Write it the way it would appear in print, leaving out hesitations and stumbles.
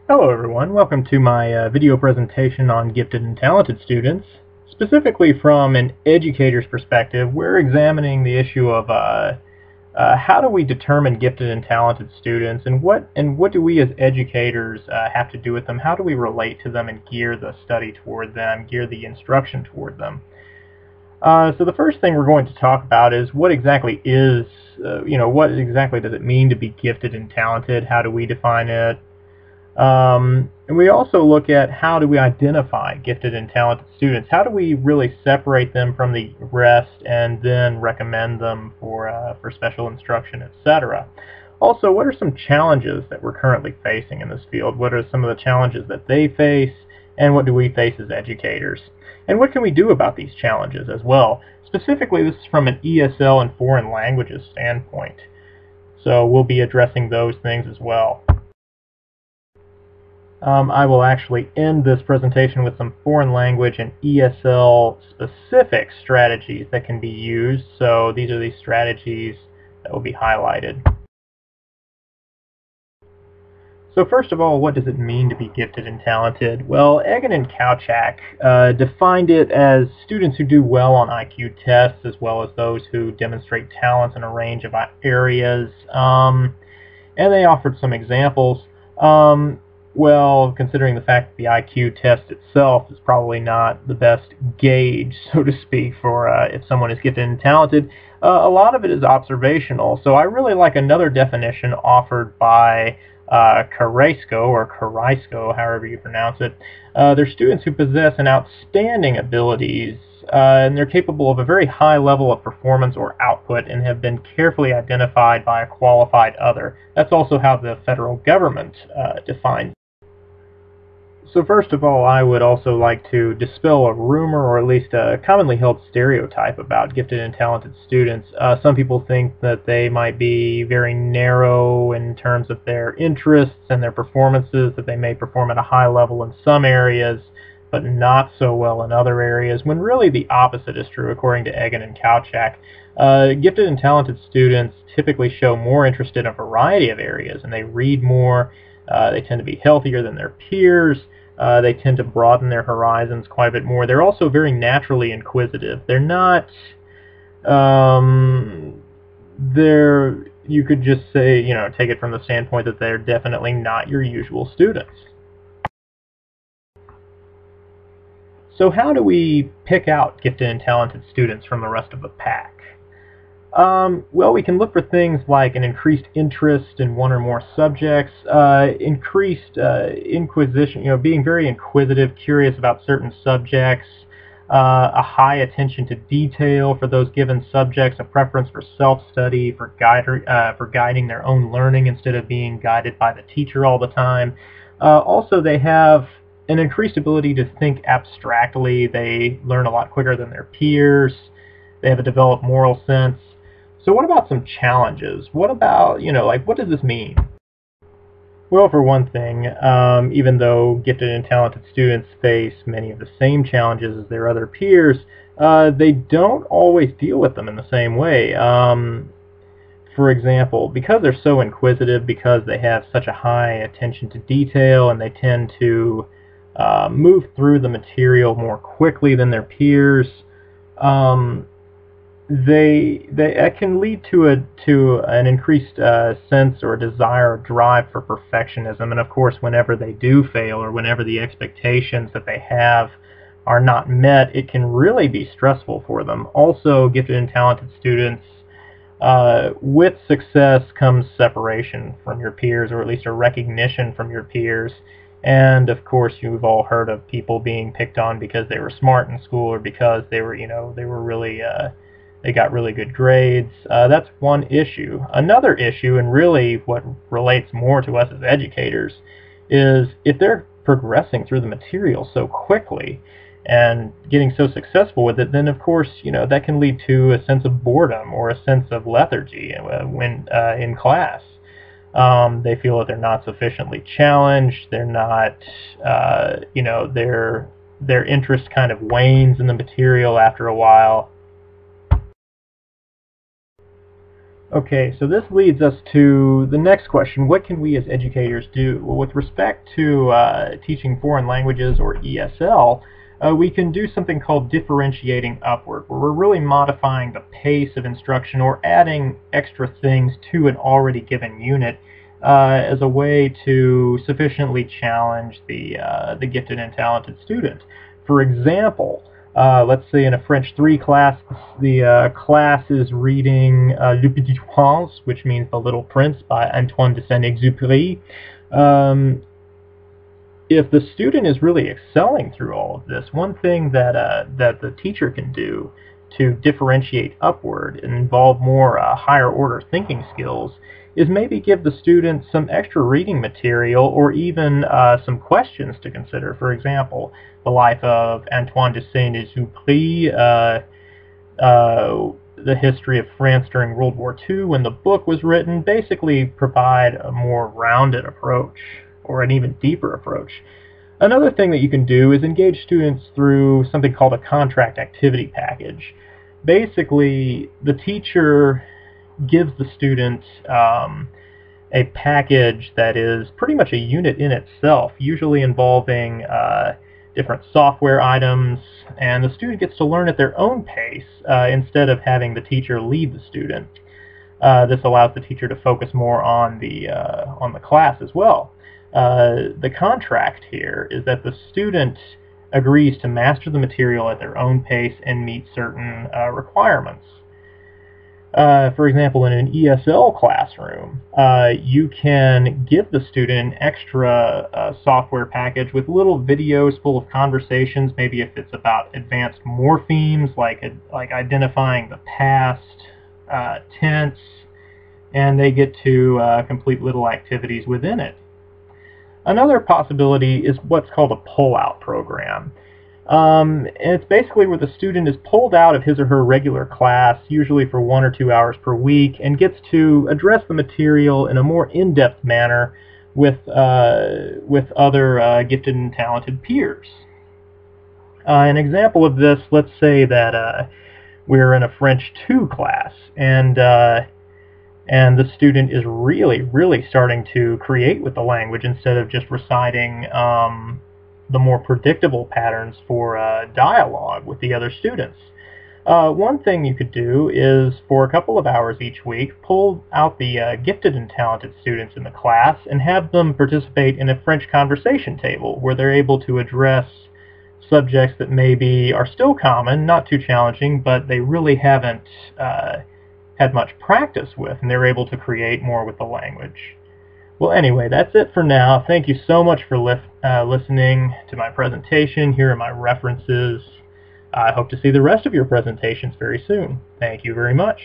Hello everyone, welcome to my video presentation on gifted and talented students. Specifically from an educator's perspective, we're examining the issue of how do we determine gifted and talented students, and what do we as educators have to do with them? How do we relate to them and gear the study toward them, gear the instruction toward them? So the first thing we're going to talk about is what exactly is, what exactly does it mean to be gifted and talented? How do we define it? And we also look at how do we identify gifted and talented students? How do we really separate them from the rest and then recommend them for special instruction, etc. Also, what are some challenges that we're currently facing in this field? What are some of the challenges that they face, and what do we face as educators? And what can we do about these challenges as well? Specifically, this is from an ESL and foreign languages standpoint. So we'll be addressing those things as well. I will actually end this presentation with some foreign language and ESL specific strategies that can be used. So these are the strategies that will be highlighted. So first of all, what does it mean to be gifted and talented? Well, Egan and Kowchak defined it as students who do well on IQ tests as well as those who demonstrate talents in a range of areas. And they offered some examples. Well, considering the fact that the IQ test itself is probably not the best gauge, so to speak, for if someone is gifted and talented, a lot of it is observational. So I really like another definition offered by Carrasco, however you pronounce it. They're students who possess an outstanding abilities, and they're capable of a very high level of performance or output and have been carefully identified by a qualified other. That's also how the federal government defines. So first of all, I would also like to dispel a rumor, or at least a commonly held stereotype about gifted and talented students. Some people think that they might be very narrow in terms of their interests and their performances, that they may perform at a high level in some areas, but not so well in other areas, when really the opposite is true, according to Egan and Kowchak. Gifted and talented students typically show more interest in a variety of areas, and they read more. They tend to be healthier than their peers. They tend to broaden their horizons quite a bit more. They're also very naturally inquisitive. They're not, you could just say, take it from the standpoint that they're definitely not your usual students. So how do we pick out gifted and talented students from the rest of the pack? Well, we can look for things like an increased interest in one or more subjects, increased inquisition, being very inquisitive, curious about certain subjects, a high attention to detail for those given subjects, a preference for self-study, for guiding their own learning instead of being guided by the teacher all the time. Also, they have an increased ability to think abstractly. They learn a lot quicker than their peers. They have a developed moral sense. So what about some challenges? What about, what does this mean? Well, for one thing, even though gifted and talented students face many of the same challenges as their other peers, they don't always deal with them in the same way. For example, because they're so inquisitive, because they have such a high attention to detail, and they tend to move through the material more quickly than their peers, that can lead to an increased sense or desire or drive for perfectionism. And of course, whenever they do fail, or whenever the expectations that they have are not met, it can really be stressful for them. Also, gifted and talented students, with success comes separation from your peers, or at least a recognition from your peers. And of course, you've all heard of people being picked on because they were smart in school, or because they were really they got really good grades. That's one issue. Another issue, and really what relates more to us as educators, is if they're progressing through the material so quickly and getting so successful with it, then of course, that can lead to a sense of boredom or a sense of lethargy when in class. They feel that they're not sufficiently challenged. They're not, their interest kind of wanes in the material after a while. Okay, so this leads us to the next question. What can we as educators do? Well, with respect to teaching foreign languages or ESL, we can do something called differentiating upward, where we're really modifying the pace of instruction or adding extra things to an already given unit as a way to sufficiently challenge the gifted and talented student. For example, let's say in a French 3 class, the class is reading Le Petit Prince, which means The Little Prince by Antoine de Saint-Exupéry. If the student is really excelling through all of this, one thing that the teacher can do to differentiate upward and involve more higher order thinking skills is maybe give the student some extra reading material or even some questions to consider. For example, the life of Antoine de Saint-Exupéry, the history of France during World War II when the book was written, basically provide a more rounded approach or an even deeper approach. Another thing that you can do is engage students through something called a contract activity package. Basically, the teacher gives the student a package that is pretty much a unit in itself, usually involving different software items, and the student gets to learn at their own pace instead of having the teacher lead the student. This allows the teacher to focus more on the class as well. The contract here is that the student agrees to master the material at their own pace and meet certain requirements. For example, in an ESL classroom, you can give the student an extra software package with little videos full of conversations, maybe if it's about advanced morphemes, like identifying the past tense, and they get to complete little activities within it. Another possibility is what's called a pull-out program. And it's basically where the student is pulled out of his or her regular class, usually for 1 or 2 hours per week, and gets to address the material in a more in-depth manner with other gifted and talented peers. An example of this, let's say that we're in a French 2 class, and the student is really starting to create with the language instead of just reciting the more predictable patterns for dialogue with the other students. One thing you could do is, for a couple of hours each week, pull out the gifted and talented students in the class and have them participate in a French conversation table where they're able to address subjects that maybe are still common, not too challenging, but they really haven't had much practice with, and they're able to create more with the language. Well, anyway, that's it for now. Thank you so much for listening to my presentation. Here are my references. I hope to see the rest of your presentations very soon. Thank you very much.